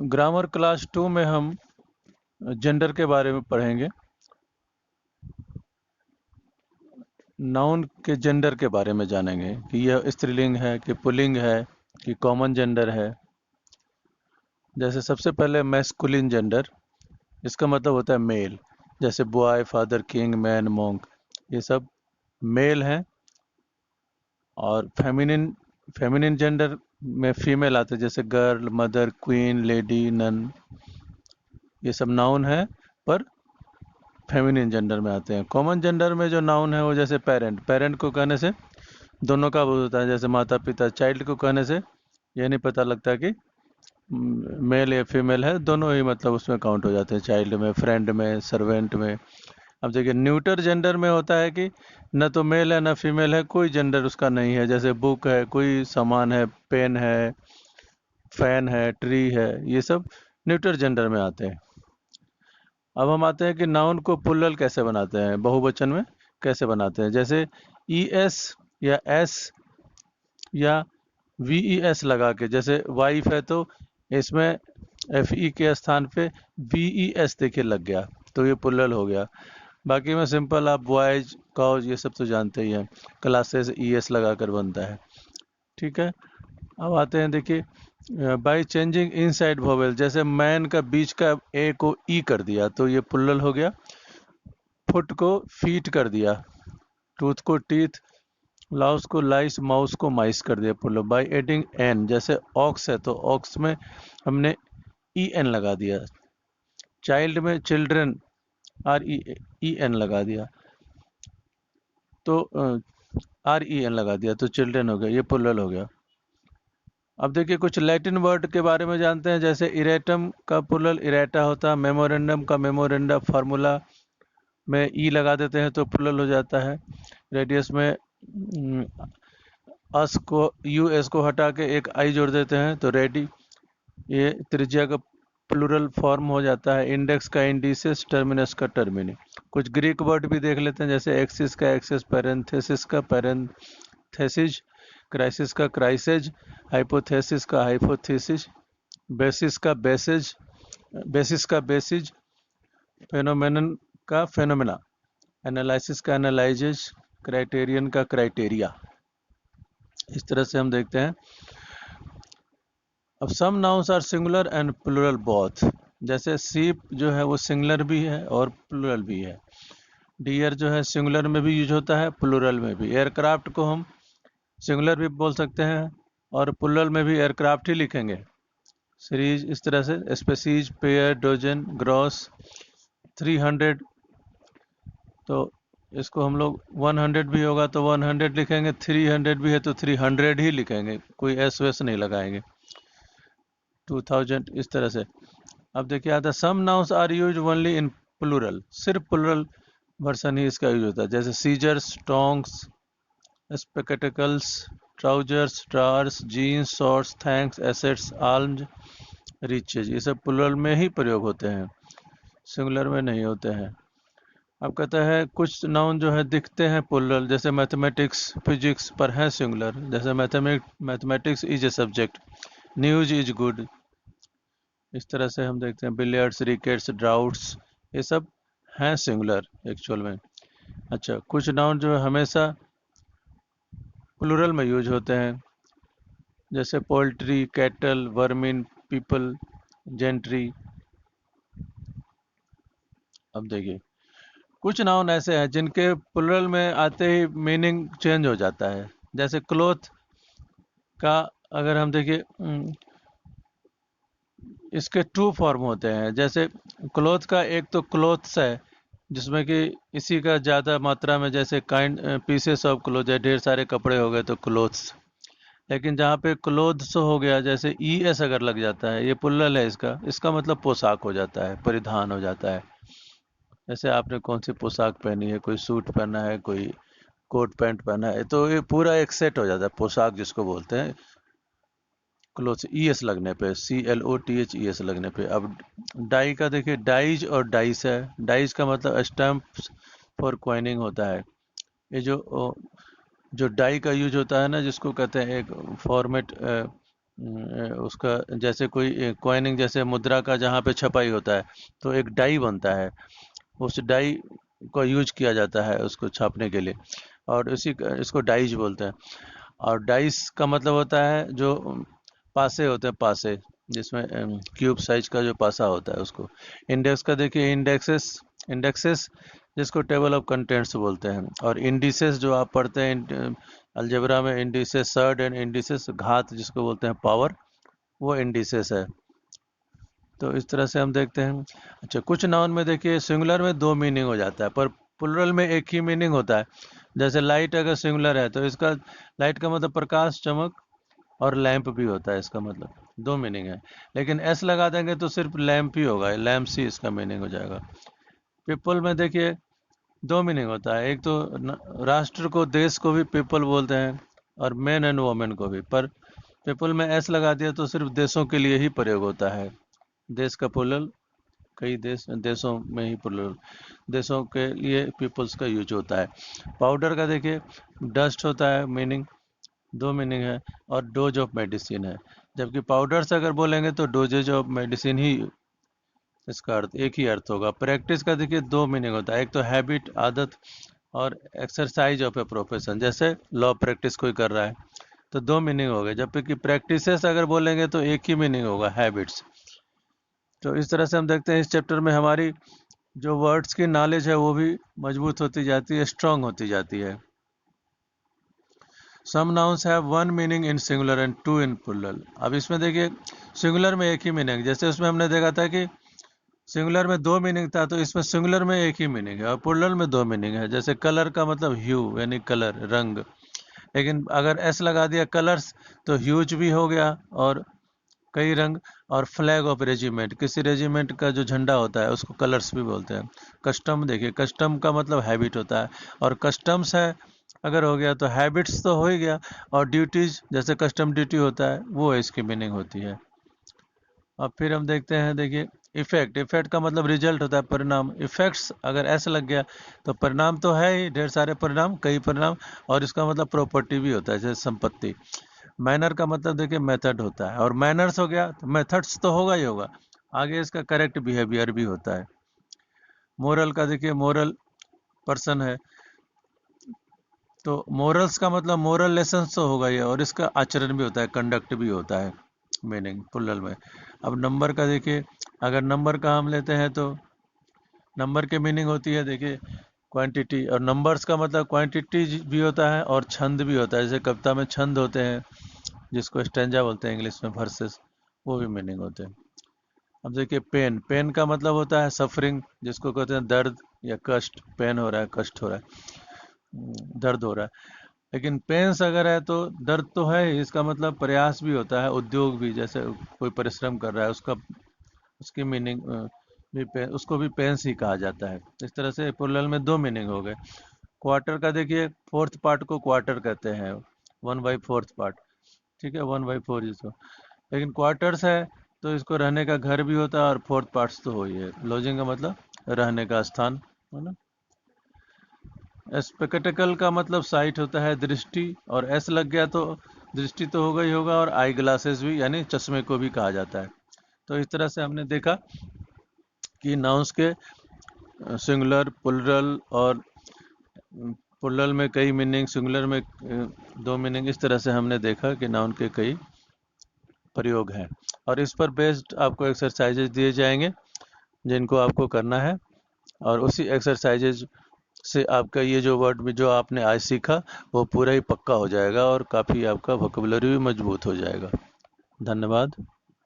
Grammar class 2 में हम gender के बारे में पढ़ेंगे। नाउन के जेंडर के बारे में जानेंगे कि यह स्त्रीलिंग है कि पुल्लिंग है कि कॉमन जेंडर है। जैसे सबसे पहले मैस्कुलिन जेंडर, इसका मतलब होता है मेल। जैसे boy, father, king, man, monk, ये सब मेल हैं। और फेमिनिन फेमिनिन जेंडर में फीमेल आते हैं, जैसे girl, mother, queen, lady, nun, ये सब नाउन है पर फेमिनिन जेंडर में आते हैं। कॉमन जेंडर में जो नाउन है वो जैसे पेरेंट, पेरेंट को कहने से दोनों का बोध होता है, जैसे माता पिता। चाइल्ड को कहने से ये नहीं पता लगता कि मेल या फीमेल है, दोनों ही मतलब उसमें काउंट हो जाते हैं, चाइल्ड में, फ्रेंड में, सर्वेंट में। अब देखिए न्यूटर जेंडर में होता है कि न तो मेल है न फीमेल है, कोई जेंडर उसका नहीं है। जैसे बुक है, कोई सामान है, पेन है, फैन है, ट्री है, ये सब न्यूटर जेंडर में आते हैं। अब हम आते हैं कि नाउन को प्लुरल कैसे बनाते हैं, बहुवचन में कैसे बनाते हैं। जैसे ई एस या एस या वी ई एस लगा के, जैसे वाइफ है तो इसमें एफ ई के स्थान पे वी ई एस देखिए लग गया, तो ये प्लुरल हो गया। बाकी में सिंपल आप बॉयज, कॉज, ये सब तो जानते ही हैं, क्लासेस ई एस लगा कर बनता है। ठीक है। अब आते हैं देखिए बाई चेंजिंग इनसाइड वोवेल, जैसे मैन का बीच का ए को ई कर दिया तो ये प्लुरल हो गया। फुट को फीट कर दिया, टूथ को टीथ, लाउस को लाइस, माउस को माइस कर दिया प्लुरल। बाई एडिंग एन, जैसे ऑक्स है तो ऑक्स में हमने ई एन लगा दिया। चाइल्ड में चिल्ड्रन, आर ई एन लगा दिया, तो आर ई एन लगा दिया तो चिल्ड्रन हो गया, ये प्लुरल हो गया। अब देखिए कुछ लैटिन वर्ड के बारे में जानते हैं। जैसे इरेटम का प्लुरल इरेटा होता है, मेमोरेंडम का मेमोरेंडा, फार्मूला में ई लगा देते हैं तो प्लुरल हो जाता है। रेडियस में अस को, यू एस को हटा के एक आई जोड़ देते हैं तो रेडी, ये त्रिज्या का प्लुरल फॉर्म हो जाता है। इंडेक्स का इंडिसेस, टर्मिनस का टर्मिनी। कुछ ग्रीक वर्ड भी देख लेते हैं, जैसे एक्सिस का एक्सेस, पैरेंथेसिस का पैरेंथेसिस, क्राइसिस का क्राइसेज, हाइपोथेसिस का हाइपोथेसिस, बेसिस का बेसिज, बेसिस का बेसिज, फेनोमेनन का फेनोमेना, एनालिसिस का एनालाइजेज, क्राइटेरियन का क्राइटेरिया। इस तरह से हम देखते हैं। अब some nouns are singular and plural both. जैसे सीप जो है वो सिंगुलर भी है और प्लुरल भी है। डियर जो है सिंगुलर में भी यूज होता है, प्लुरल में भी। एयरक्राफ्ट को हम सिंगुलर भी बोल सकते हैं और प्लुरल में भी एयरक्राफ्ट ही लिखेंगे। सीरीज इस तरह से, स्पेसीज, पेयर, डोजन, ग्रॉस, 300, तो इसको हम लोग 100 भी होगा तो 100 लिखेंगे, 300 भी है तो 300 ही लिखेंगे, कोई एस वेस नहीं लगाएंगे। 2000, इस तरह से। अब देखिए आता है some nouns are use only in plural, सिर्फ प्लुरल वर्सन ही इसका यूज होता है। जैसे scissors, tongs, spectacles, trousers, drawers, jeans, shorts, thanks, assets, arms, riches, ये सब प्लुरल में ही प्रयोग होते हैं, सिंगुलर में नहीं होते हैं। अब कहता है कुछ नाउन जो है दिखते हैं प्लुरल, जैसे मैथमेटिक्स, फिजिक्स पर है सिंगुलर। जैसे mathematics is a subject, news is good. इस तरह से हम देखते हैं बिलियर्ड्स, रिकेट्स, ड्राउट्स, ये सब हैं सिंगुलर एक्चुअल में। अच्छा, कुछ नाउन जो है हमेशा प्लुरल में यूज होते हैं, जैसे poultry, cattle, vermin, people, gentry. अब देखिए कुछ नाउन ऐसे हैं जिनके प्लुरल में आते ही मीनिंग चेंज हो जाता है। जैसे क्लोथ का अगर हम देखिए इसके टू फॉर्म होते हैं। जैसे क्लोथ का एक तो क्लोथ्स है, जिसमें कि इसी का ज़्यादा मात्रा में, जैसे काइंड पीसेस ऑफ क्लोथ है, ढेर सारे कपड़े हो गए तो क्लोथ्स। लेकिन जहाँ पे क्लोथ्स हो गया, जैसे ई एस अगर लग जाता है, ये प्लुरल है, इसका इसका मतलब पोशाक हो जाता है, परिधान हो जाता है। जैसे आपने कौन सी पोशाक पहनी है, कोई सूट पहना है, कोई कोट पैंट पहना है, तो ये पूरा एक सेट हो जाता है, पोशाक जिसको बोलते हैं। क्लोथ ई एस लगने पे, CLOTH ES लगने पे। अब डाई का देखिए, डाइज और डाइस है। डाइज का मतलब स्टैम्प फॉर कॉइनिंग होता है। ये जो डाई का यूज होता है ना, जिसको कहते हैं एक फॉर्मेट उसका जैसे कोई कॉइनिंग, जैसे मुद्रा का जहाँ पे छपाई होता है तो एक डाई बनता है, उस डाई को यूज किया जाता है उसको छापने के लिए, और इसको डाइज बोलते हैं। और डाइस का मतलब होता है जो पासे होते हैं, पासे जिसमें क्यूब साइज का जो पासा होता है उसको। इंडेक्स का देखिए, इंडेक्सेस, इंडेक्सेस जिसको टेबल ऑफ कंटेंट्स बोलते हैं। और इंडिसेस जो आप पढ़ते हैं अलजेब्रा में, इंडिसेस सर्ड एंड इंडिसेस, घात जिसको बोलते हैं पावर, वो इंडिसेस है। तो इस तरह से हम देखते हैं। अच्छा, कुछ नाउन में देखिए सिंगुलर में दो मीनिंग हो जाता है, पर प्लुरल में एक ही मीनिंग होता है। जैसे लाइट अगर सिंगुलर है तो इसका लाइट का मतलब प्रकाश, चमक, और लैंप भी होता है, इसका मतलब दो मीनिंग है। लेकिन एस लगा देंगे तो सिर्फ लैंप ही होगा, लैंप ही इसका मीनिंग हो जाएगा। पीपल में देखिए दो मीनिंग होता है, एक तो राष्ट्र को, देश को भी पीपल बोलते हैं, और मैन एंड वोमेन को भी। पर पीपल में एस लगा दिया तो सिर्फ देशों के लिए ही प्रयोग होता है। देश का प्लुरल, कई देशों में ही प्लुरल, देशों के लिए पीपल्स का यूज होता है। पाउडर का देखिए डस्ट होता है मीनिंग, दो मीनिंग है, और डोज ऑफ मेडिसिन है। जबकि पाउडर से अगर बोलेंगे तो डोजेज ऑफ मेडिसिन ही इसका अर्थ, एक ही अर्थ होगा। प्रैक्टिस का देखिए दो मीनिंग होता है, एक तो हैबिट, आदत, और एक्सरसाइज ऑफ ए प्रोफेशन, जैसे लॉ प्रैक्टिस कोई कर रहा है तो दो मीनिंग हो गए। जबकि प्रैक्टिसेस अगर बोलेंगे तो एक ही मीनिंग होगा, हैबिट्स। तो इस तरह से हम देखते हैं इस चैप्टर में हमारी जो वर्ड्स की नॉलेज है वो भी मजबूत होती जाती है, स्ट्रांग होती जाती है। Some nouns have one meaning in singular and two in plural. अब इसमें देखिए सिंगुलर में एक ही मीनिंग, जैसे उसमें हमने देखा था कि सिंगुलर में दो मीनिंग था, तो इसमें सिंगुलर में एक ही मीनिंग है और प्लुरल में दो मीनिंग है। जैसे कलर का मतलब ह्यू यानी कलर, रंग। लेकिन अगर एस लगा दिया कलर्स तो ह्यूज भी हो गया और कई रंग। और फ्लैग ऑफ रेजिमेंट, किसी रेजिमेंट का जो झंडा होता है उसको कलर्स भी बोलते हैं। कस्टम देखिए, कस्टम का मतलब हैबिट होता है, और कस्टम्स है अगर हो गया तो हैबिट्स तो हो ही गया। और ड्यूटीज जैसे कस्टम ड्यूटी होता है वो इसकी मीनिंग होती है। अब फिर हम देखते हैं, देखिए इफेक्ट, इफेक्ट का मतलब रिजल्ट होता है, परिणाम। इफेक्ट्स अगर ऐसा लग गया तो परिणाम तो है ही, ढेर सारे परिणाम, कई परिणाम। और इसका मतलब प्रॉपर्टी भी होता है, जैसे संपत्ति। मैनर का मतलब देखिए मेथड होता है, और मैनर्स हो गया तो मेथड्स तो होगा ही होगा, आगे इसका करेक्ट बिहेवियर भी होता है। मोरल का देखिए, मोरल पर्सन है, तो मोरल्स का मतलब मोरल लेसन्स तो होगा ही, और इसका आचरण भी होता है, कंडक्ट भी होता है, मीनिंग प्लुरल में। अब नंबर का देखिए, अगर नंबर का हम लेते हैं तो नंबर की मीनिंग होती है देखिए क्वांटिटी, और नंबर्स का मतलब क्वांटिटी भी होता है और छंद भी होता है। जैसे कविता में छंद होते हैं जिसको स्टेंजा बोलते हैं इंग्लिश में, वर्सेस, वो भी मीनिंग होते हैं। अब देखिए पेन, पेन का मतलब होता है सफरिंग, जिसको कहते हैं दर्द या कष्ट। पेन हो रहा है, कष्ट हो रहा है, दर्द हो रहा है। लेकिन पेंस अगर है तो दर्द तो है ही, इसका मतलब प्रयास भी होता है, उद्योग भी, जैसे कोई परिश्रम कर रहा है उसका, उसकी मीनिंग भी उसको भी पेंस ही कहा जाता है। इस तरह से प्लुरल में दो मीनिंग हो गए। क्वार्टर का देखिए, फोर्थ पार्ट को क्वार्टर कहते हैं, 1/4 पार्ट, ठीक है, 1/4 जिसको। लेकिन क्वार्टर्स है तो इसको रहने का घर भी होता है, और फोर्थ पार्ट्स तो हो ही है। लॉजिंग का मतलब रहने का स्थान, है ना। स्पेक्टेकल का मतलब साइट होता है, दृष्टि, और एस लग गया तो दृष्टि तो होगा ही होगा, और आई ग्लासेस भी यानी चश्मे को भी कहा जाता है। तो इस तरह से हमने देखा कि नाउंस के सिंगुलर, प्लुरल, और प्लुरल में कई मीनिंग, सिंगुलर में दो मीनिंग, इस तरह से हमने देखा कि नाउन के कई प्रयोग हैं। और इस पर बेस्ड आपको एक्सरसाइजेज दिए जाएंगे जिनको आपको करना है, और उसी एक्सरसाइजेज से आपका ये जो वर्ड में जो आपने आज सीखा वो पूरा ही पक्का हो जाएगा, और काफ़ी आपका वोकेबुलरी भी मजबूत हो जाएगा। धन्यवाद।